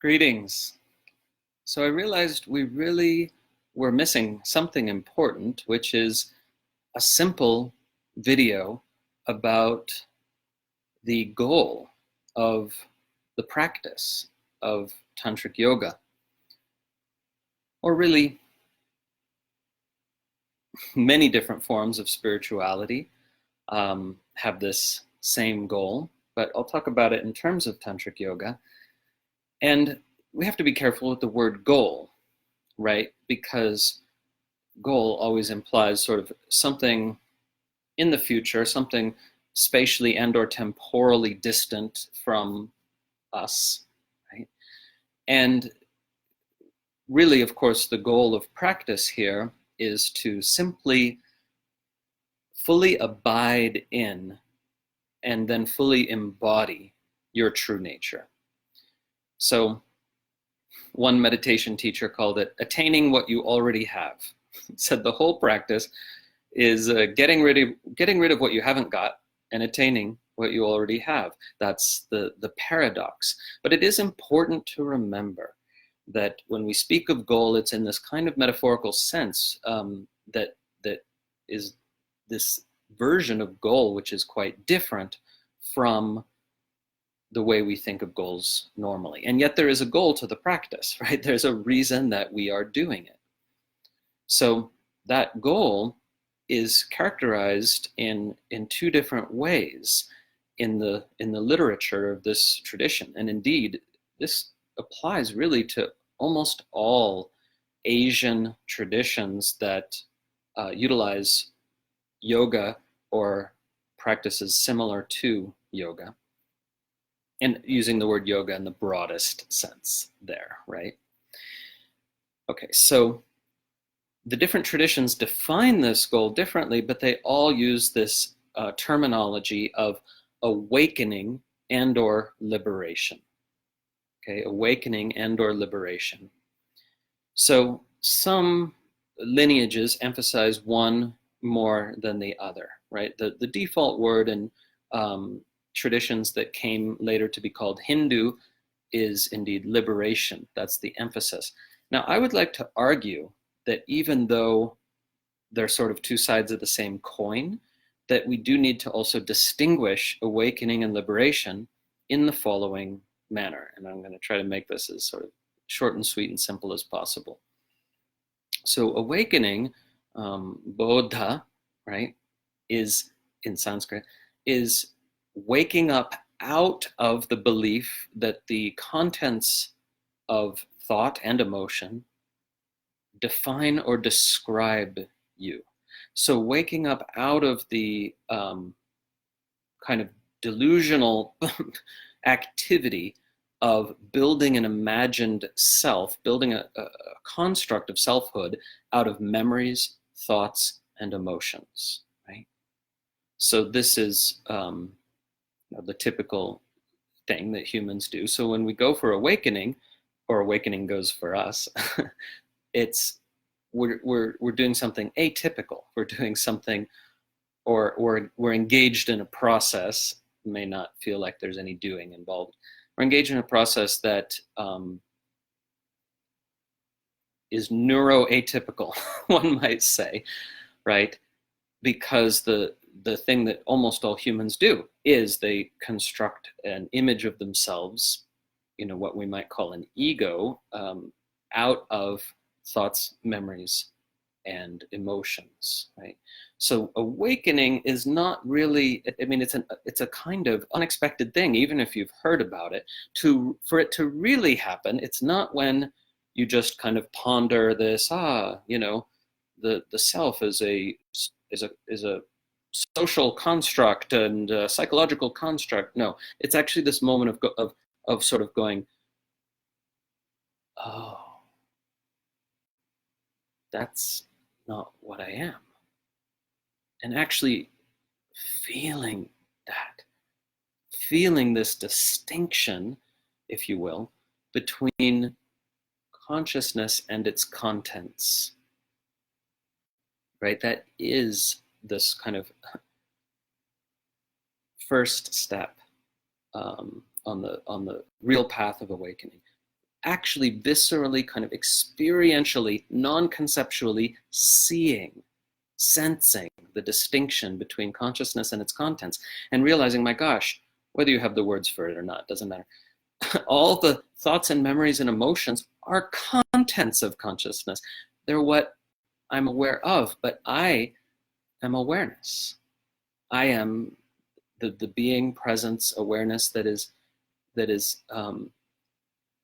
Greetings. So I realized we really were missing something important, which is a simple video about the goal of the practice of tantric yoga, or really many different forms of spirituality have this same goal, but I'll talk about it in terms of tantric yoga. And we have to be careful with the word goal, right? Because goal always implies sort of something in the future, something spatially and or temporally distant from us, right? And really, of course, the goal of practice here is to simply fully abide in and then fully embody your true nature. So one meditation teacher called it attaining what you already have. He said the whole practice is getting rid of what you haven't got and attaining what you already have. That's the paradox. But it is important to remember that when we speak of goal, it's in this kind of metaphorical sense that is this version of goal, which is quite different from the way we think of goals normally. And yet there is a goal to the practice, right? There's a reason that we are doing it. So that goal is characterized in two different ways in the literature of this tradition. And indeed, this applies really to almost all Asian traditions that utilize yoga or practices similar to yoga. And using the word yoga in the broadest sense there, right? Okay, so the different traditions define this goal differently, but they all use this terminology of awakening and or liberation. Okay, awakening and or liberation. So some lineages emphasize one more than the other, right? The default word in traditions that came later to be called Hindu is indeed liberation. That's the emphasis. Now, I would like to argue that even though they're sort of two sides of the same coin, that we do need to also distinguish awakening and liberation in the following manner. And I'm going to try to make this as sort of short and sweet and simple as possible. So awakening, bodha, right, is in Sanskrit, is waking up out of the belief that the contents of thought and emotion define or describe you. So waking up out of the kind of delusional activity of building an imagined self, building a construct of selfhood out of memories, thoughts, and emotions, right? So this is the typical thing that humans do. So when we go for awakening, or awakening goes for us, we're doing something atypical. We're doing something, or we're engaged in a process. May not feel like there's any doing involved. We're engaged in a process that is neuroatypical, one might say, right? Because the thing that almost all humans do is they construct an image of themselves, what we might call an ego, out of thoughts, memories, and emotions, right? So awakening is not really, it's a kind of unexpected thing, even if you've heard about it. For it to really happen, it's not when you just kind of ponder this, the self is a social construct and a psychological construct. No, it's actually this moment of sort of going, oh, that's not what I am. And actually feeling this distinction, if you will, between consciousness and its contents, right? That is this kind of first step on the real path of awakening. actually viscerally, kind of experientially, non-conceptually seeing, sensing the distinction between consciousness and its contents, and realizing, my gosh, whether you have the words for it or not, doesn't matter. All the thoughts and memories and emotions are contents of consciousness. They're what I'm aware of, but I am awareness. I am the being, presence, awareness that is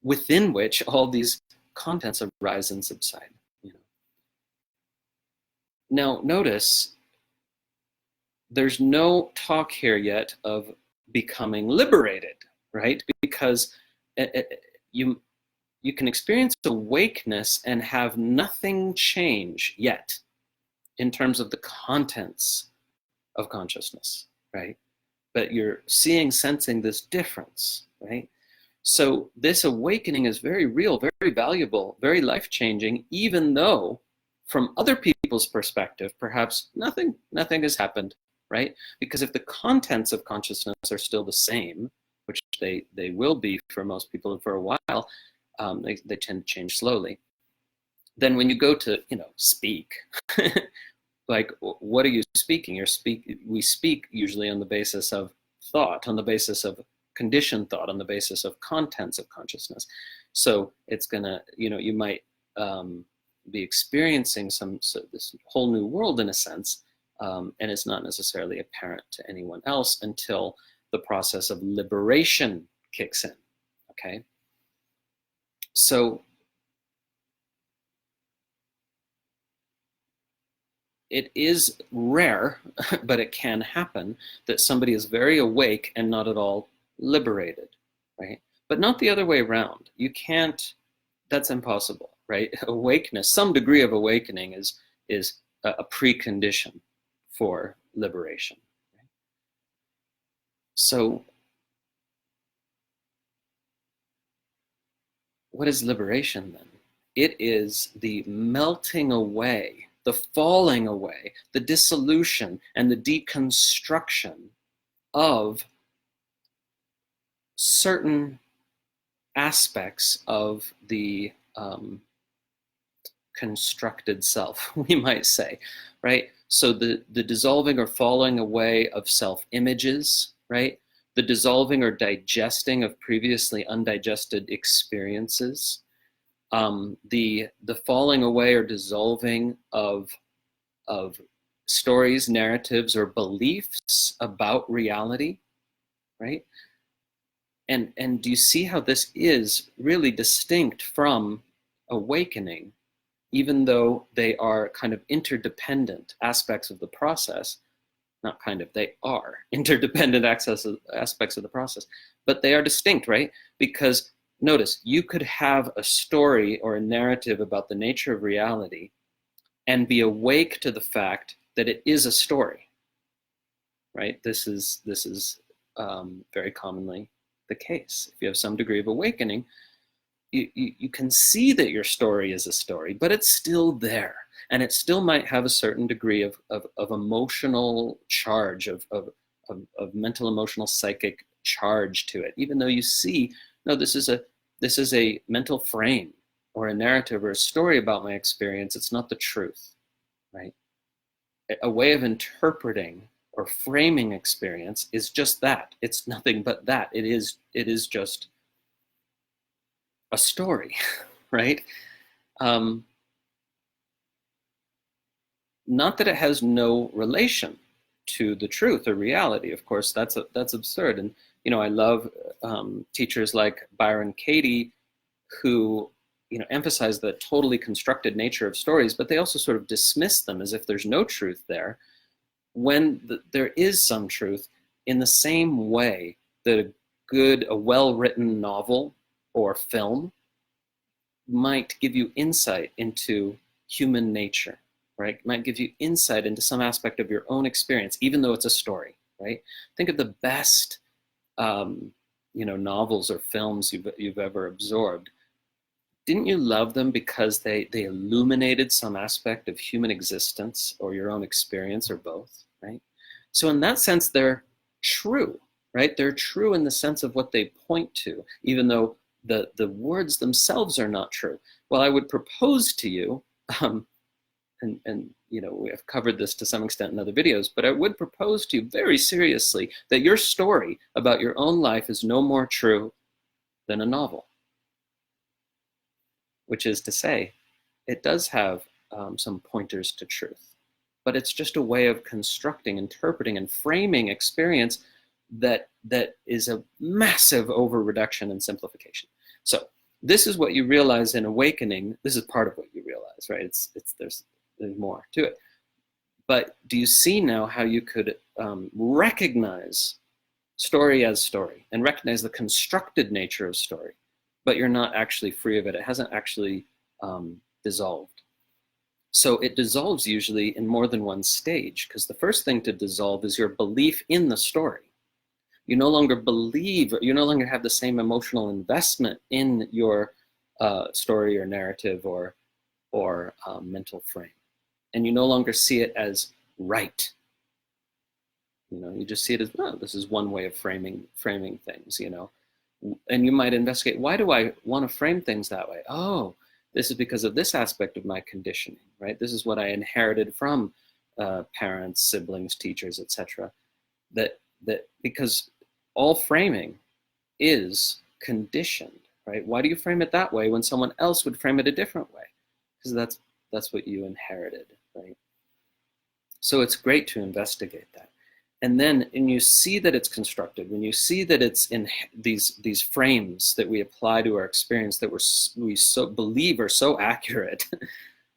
within which all these contents arise and subside. You know. Now, notice there's no talk here yet of becoming liberated, right? Because you can experience awakeness and have nothing change yet in terms of the contents of consciousness, right? But you're seeing, sensing this difference, right? So this awakening is very real, very valuable, very life-changing, even though from other people's perspective, perhaps nothing has happened, right? Because if the contents of consciousness are still the same, which they will be for most people for a while, they tend to change slowly. Then when you go to, speak, like, what are you speaking? We speak usually on the basis of thought, on the basis of conditioned thought, on the basis of contents of consciousness. So it's gonna, you might be experiencing this whole new world in a sense, and it's not necessarily apparent to anyone else until the process of liberation kicks in. Okay, so it is rare, but it can happen, that somebody is very awake and not at all liberated, right? But not the other way around. You can't, that's impossible, right? Awakeness, some degree of awakening is a precondition for liberation. Right? So what is liberation then? It is the melting away, the falling away, the dissolution and the deconstruction of certain aspects of the constructed self, we might say, right? So the dissolving or falling away of self-images, right? The dissolving or digesting of previously undigested experiences, the falling away or dissolving of stories, narratives, or beliefs about reality, right? And do you see how this is really distinct from awakening, even though they are kind of interdependent aspects of the process? Not kind of, they are interdependent aspects of the process, but they are distinct, right? Because notice, you could have a story or a narrative about the nature of reality and be awake to the fact that it is a story, right? This is very commonly the case. If you have some degree of awakening, you can see that your story is a story, but it's still there. And it still might have a certain degree of emotional charge, of mental, emotional, psychic charge to it, even though you see, no, this is a mental frame or a narrative or a story about my experience. It's not the truth, right? A way of interpreting or framing experience is just that. It's nothing but that. It is just a story, right? Not that it has no relation to the truth or reality. Of course, that's absurd. And I love teachers like Byron Katie, who emphasize the totally constructed nature of stories, but they also sort of dismiss them as if there's no truth there, when there is some truth, in the same way that a well-written novel or film might give you insight into human nature, right? It might give you insight into some aspect of your own experience, even though it's a story, right? Think of the best, novels or films you've ever absorbed. Didn't you love them because they illuminated some aspect of human existence or your own experience or both, right? So in that sense, they're true, right? They're true in the sense of what they point to, even though the words themselves are not true. Well, I would propose to you, and we have covered this to some extent in other videos, but I would propose to you very seriously that your story about your own life is no more true than a novel. Which is to say, it does have some pointers to truth, but it's just a way of constructing, interpreting, and framing experience that is a massive over-reduction and simplification. So this is what you realize in awakening. This is part of what you realize, right? There's more to it. But do you see now how you could recognize story as story and recognize the constructed nature of story, but you're not actually free of it. It hasn't actually dissolved. So it dissolves usually in more than one stage, because the first thing to dissolve is your belief in the story. You no longer believe, you no longer have the same emotional investment in your story or narrative or mental frame. And you no longer see it as right. You just see it as, oh, this is one way of framing things, And you might investigate, why do I want to frame things that way? Oh, this is because of this aspect of my conditioning, right? This is what I inherited from parents, siblings, teachers, etc. That because all framing is conditioned, right? Why do you frame it that way when someone else would frame it a different way? Because that's what you inherited, right? So it's great to investigate that. And then when you see that it's constructed, when you see that it's in these frames that we apply to our experience that we so believe are so accurate,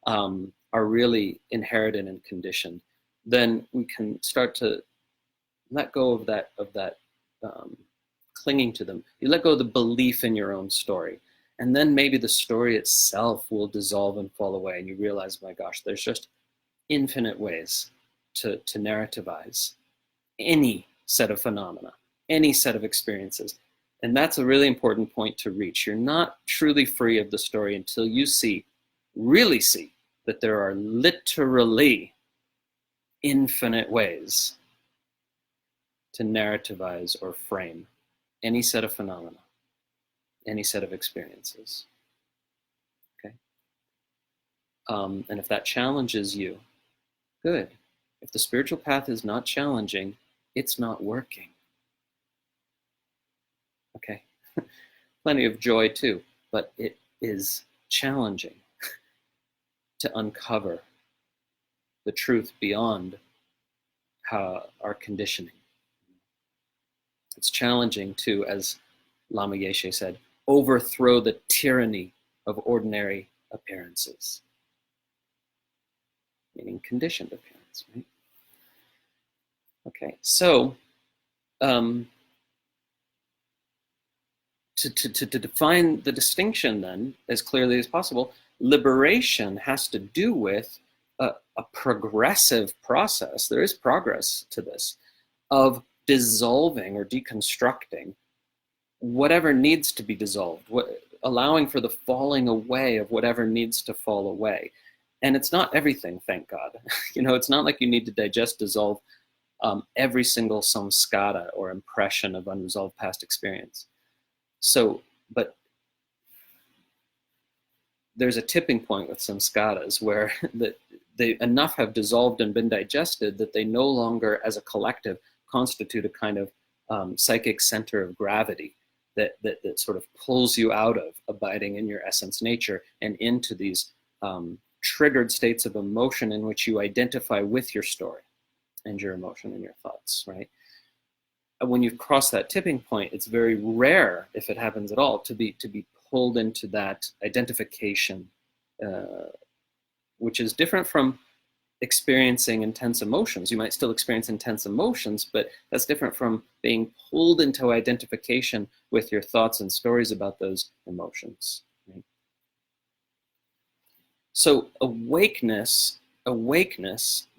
are really inherited and conditioned, then we can start to let go of that clinging to them. You let go of the belief in your own story. And then maybe the story itself will dissolve and fall away, and you realize, my gosh, there's just infinite ways to narrativize any set of phenomena, any set of experiences. And that's a really important point to reach. You're not truly free of the story until you really see that there are literally infinite ways to narrativize or frame any set of phenomena, any set of experiences. Okay? And if that challenges you, good. If the spiritual path is not challenging, it's not working. Okay? Plenty of joy too, but it is challenging to uncover the truth beyond our conditioning. It's challenging to, as Lama Yeshe said, overthrow the tyranny of ordinary appearances, meaning conditioned appearance, right? Okay, so to define the distinction then as clearly as possible, liberation has to do with a progressive process. There is progress to this of dissolving or deconstructing whatever needs to be dissolved, allowing for the falling away of whatever needs to fall away. And it's not everything, thank God. It's not like you need to digest, dissolve every single samskara or impression of unresolved past experience. So, but there's a tipping point with samskaras where they enough have dissolved and been digested that they no longer, as a collective, constitute a kind of psychic center of gravity that sort of pulls you out of abiding in your essence nature and into these triggered states of emotion in which you identify with your story and your emotion and your thoughts, right? When you cross that tipping point, it's very rare, if it happens at all, to be pulled into that identification, which is different from experiencing intense emotions. You might still experience intense emotions, but that's different from being pulled into identification with your thoughts and stories about those emotions. Right? So awakeness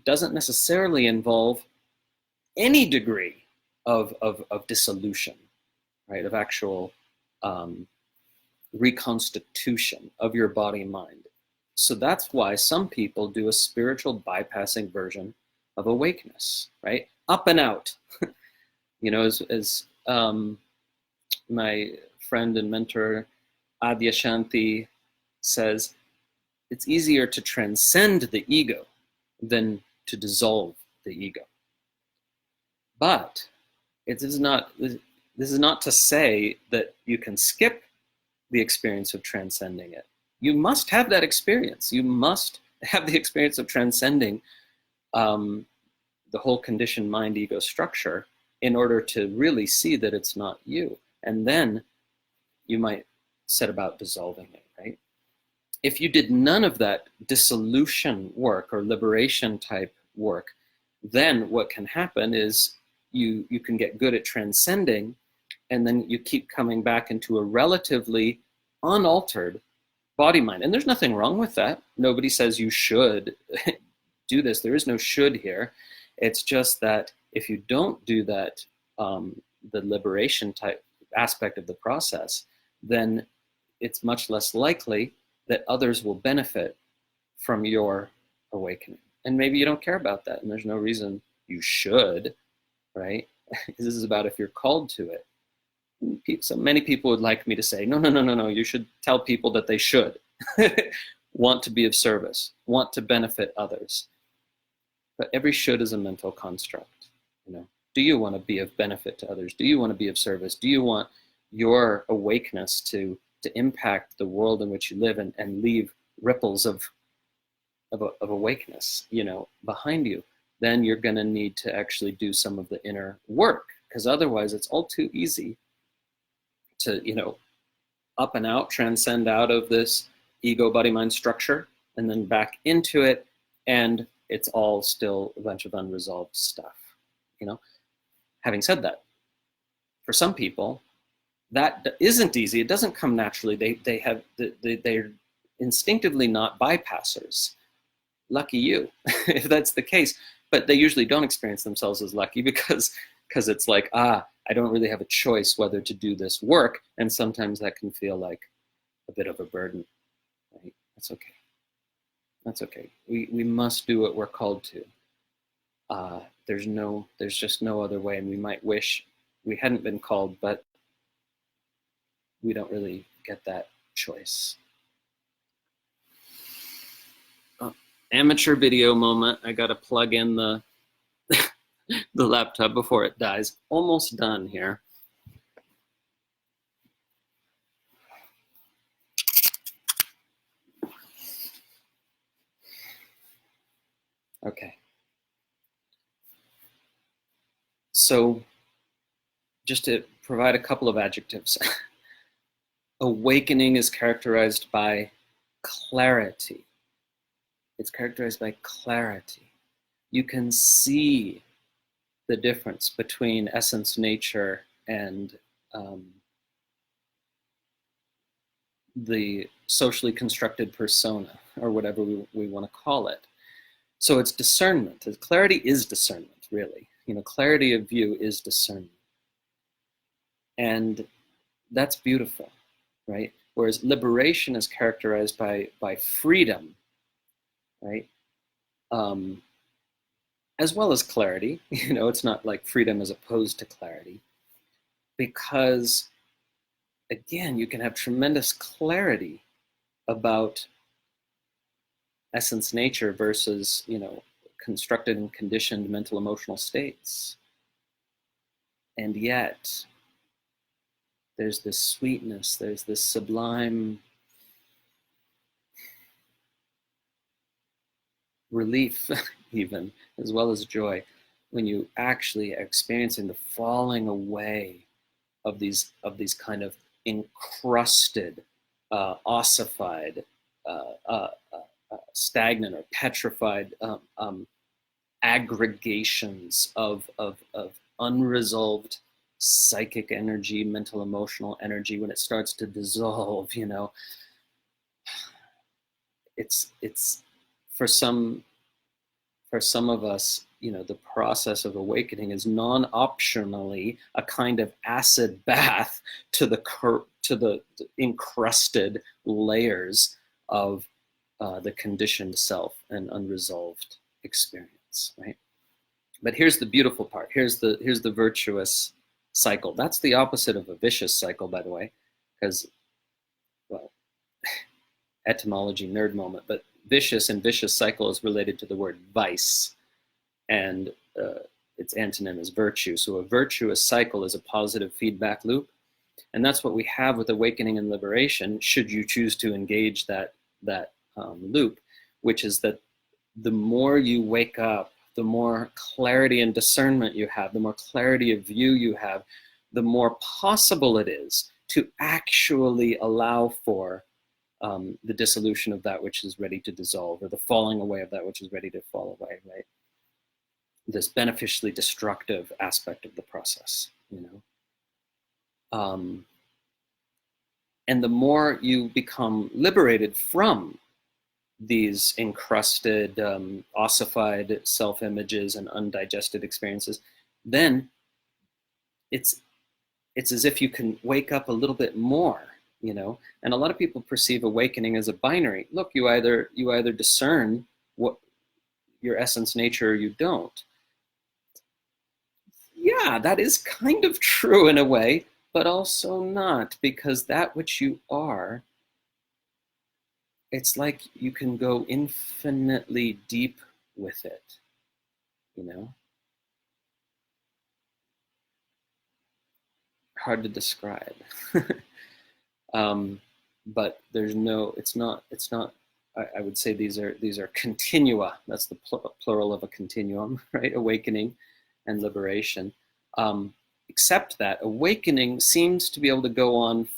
doesn't necessarily involve any degree of dissolution, right? Of actual reconstitution of your body and mind. So that's why some people do a spiritual bypassing version of awakeness, right? Up and out. As my friend and mentor Adyashanti says, it's easier to transcend the ego than to dissolve the ego. But this is not to say that you can skip the experience of transcending it. You must have that experience. You must have the experience of transcending the whole conditioned mind ego structure in order to really see that it's not you. And then you might set about dissolving it, right? If you did none of that dissolution work or liberation type work, then what can happen is you can get good at transcending, and then you keep coming back into a relatively unaltered body mind. And there's nothing wrong with that. Nobody says you should do this. There is no should here. It's just that if you don't do that, the liberation type aspect of the process, then it's much less likely that others will benefit from your awakening. And maybe you don't care about that, and there's no reason you should, right? This is about if you're called to it. So many people would like me to say, no, you should tell people that they should want to be of service, want to benefit others. But every should is a mental construct. Do you want to be of benefit to others? Do you want to be of service? Do you want your awakeness to impact the world in which you live and leave ripples of awakeness, behind you? Then you're going to need to actually do some of the inner work, because otherwise it's all too easy to, up and out, transcend out of this ego, body, mind structure, and then back into it, and it's all still a bunch of unresolved stuff, Having said that, for some people, that isn't easy. It doesn't come naturally. They're instinctively not bypassers. Lucky you, if that's the case. But they usually don't experience themselves as lucky because it's like, I don't really have a choice whether to do this work. And sometimes that can feel like a bit of a burden, right? That's okay. That's okay. We must do what we're called to. There's just no other way. And we might wish we hadn't been called, but we don't really get that choice. Amateur video moment. I got to plug in the the laptop before it dies. Almost done here. Okay. So just to provide a couple of adjectives. Awakening is characterized by clarity. It's characterized by clarity. You can see the difference between essence, nature, and the socially constructed persona, or whatever we want to call it. So it's discernment. Clarity is discernment, really. Clarity of view is discernment. And that's beautiful, right? Whereas liberation is characterized by freedom, right? As well as clarity. It's not like freedom as opposed to clarity, because again, you can have tremendous clarity about essence, nature versus, constructed and conditioned mental emotional states. And yet there's this sweetness, there's this sublime relief even, as well as joy, when you actually are experiencing the falling away of these kind of encrusted, ossified, stagnant or petrified aggregations of unresolved psychic energy, mental emotional energy. When it starts to dissolve, it's for some of us, the process of awakening is non-optionally a kind of acid bath to the encrusted layers of the conditioned self and unresolved experience, right? But here's the beautiful part. Here's the virtuous cycle. That's the opposite of a vicious cycle, by the way, because etymology nerd moment, but vicious and vicious cycle is related to the word vice, and its antonym is virtue. So a virtuous cycle is a positive feedback loop, and that's what we have with awakening and liberation, should you choose to engage that loop, which is that the more you wake up, the more clarity and discernment you have, the more clarity of view you have, the more possible it is to actually allow for the dissolution of that which is ready to dissolve, or the falling away of that which is ready to fall away, right? This beneficially destructive aspect of the process, you know? And the more you become liberated from these encrusted, ossified self-images and undigested experiences, then it's as if you can wake up a little bit more, you know? And a lot of people perceive awakening as a binary. Look, you either discern what your essence nature or you don't. Yeah, that is kind of true in a way, but also not, because that which you are, it's like you can go infinitely deep with it, you know? Hard to describe. But there's no, it's not, I would say these are continua. That's the plural of a continuum, right? Awakening and liberation. Except that awakening seems to be able to go on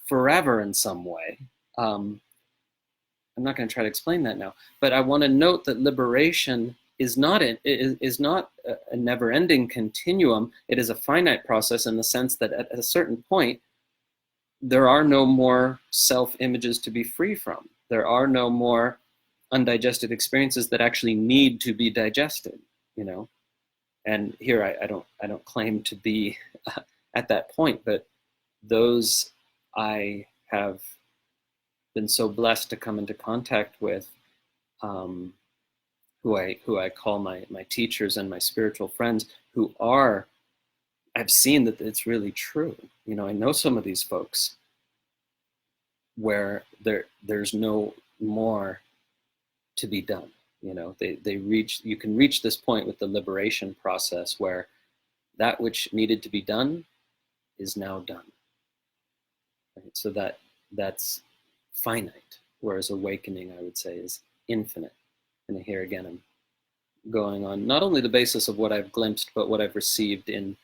forever in some way. I'm not going to try to explain that now, but I want to note that liberation is not a never-ending continuum. It is a finite process in the sense that at a certain point, there are no more self-images to be free from. There are no more undigested experiences that actually need to be digested, you know? And here I don't claim to be at that point, but those I have been so blessed to come into contact with, who I call my teachers and my spiritual friends, who are, I've seen that it's really true. You know, I know some of these folks where there's no more to be done. You know, you can reach this point with the liberation process where that which needed to be done is now done. Right? So that's finite, whereas awakening, I would say, is infinite. And here again, I'm going on not only the basis of what I've glimpsed, but what I've received in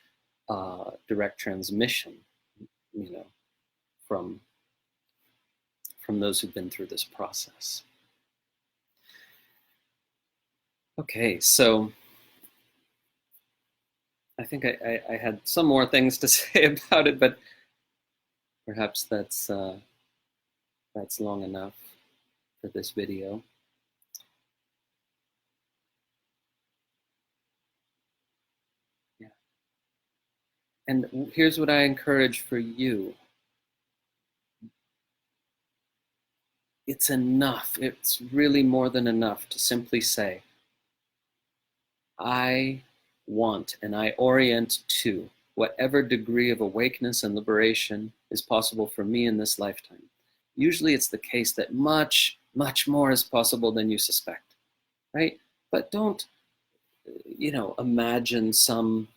direct transmission, you know, from those who've been through this process. Okay, so I think I had some more things to say about it, but perhaps that's long enough for this video. Yeah. And here's what I encourage for you. It's enough. It's really more than enough to simply say, I want and I orient to whatever degree of awakeness and liberation is possible for me in this lifetime. Usually it's the case that much, much more is possible than you suspect, right? But don't, you know, imagine some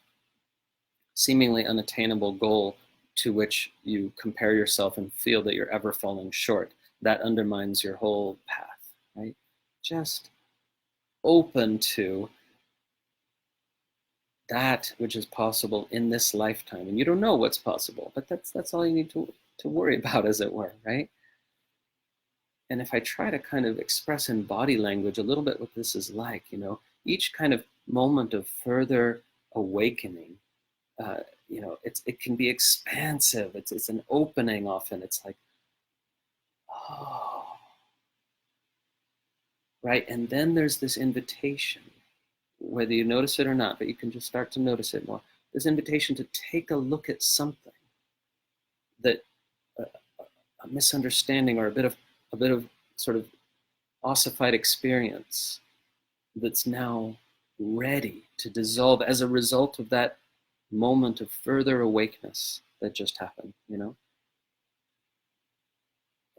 seemingly unattainable goal to which you compare yourself and feel that you're ever falling short. That undermines your whole path, right? Just open to that which is possible in this lifetime. And you don't know what's possible, but that's all you need to worry about, as it were, right? And if I try to kind of express in body language a little bit what this is like, you know, each kind of moment of further awakening, you know, it can be expansive. It's an opening often. It's like, oh, right? And then there's this invitation, whether you notice it or not, but you can just start to notice it more. This invitation to take a look at something that a misunderstanding or a bit of sort of ossified experience that's now ready to dissolve as a result of that moment of further awakeness that just happened, you know?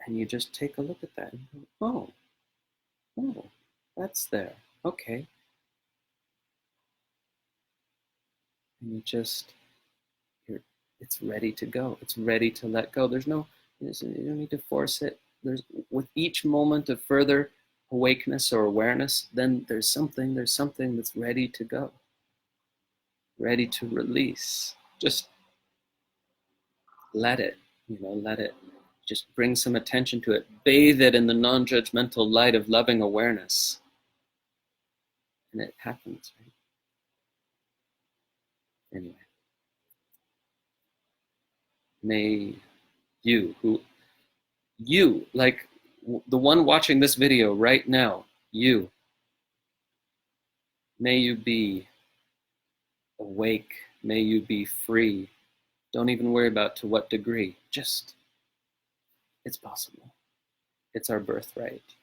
And you just take a look at that and go, oh, that's there. Okay. And it's ready to go. It's ready to let go. You don't need to force it. With each moment of further awakeness or awareness, then there's something that's ready to go, ready to release. Just let it, let it. Just bring some attention to it. Bathe it in the non-judgmental light of loving awareness. And it happens, right? Anyway. May you, like the one watching this video right now, may you be awake. May you be free. Don't even worry about to what degree. Just, it's possible. It's our birthright.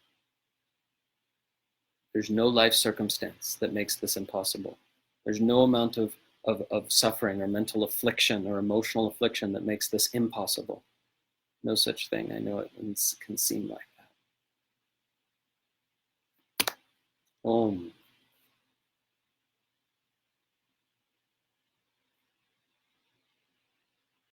There's no life circumstance that makes this impossible. There's no amount of suffering or mental affliction or emotional affliction that makes this impossible. No such thing. I know it can seem like that. Om.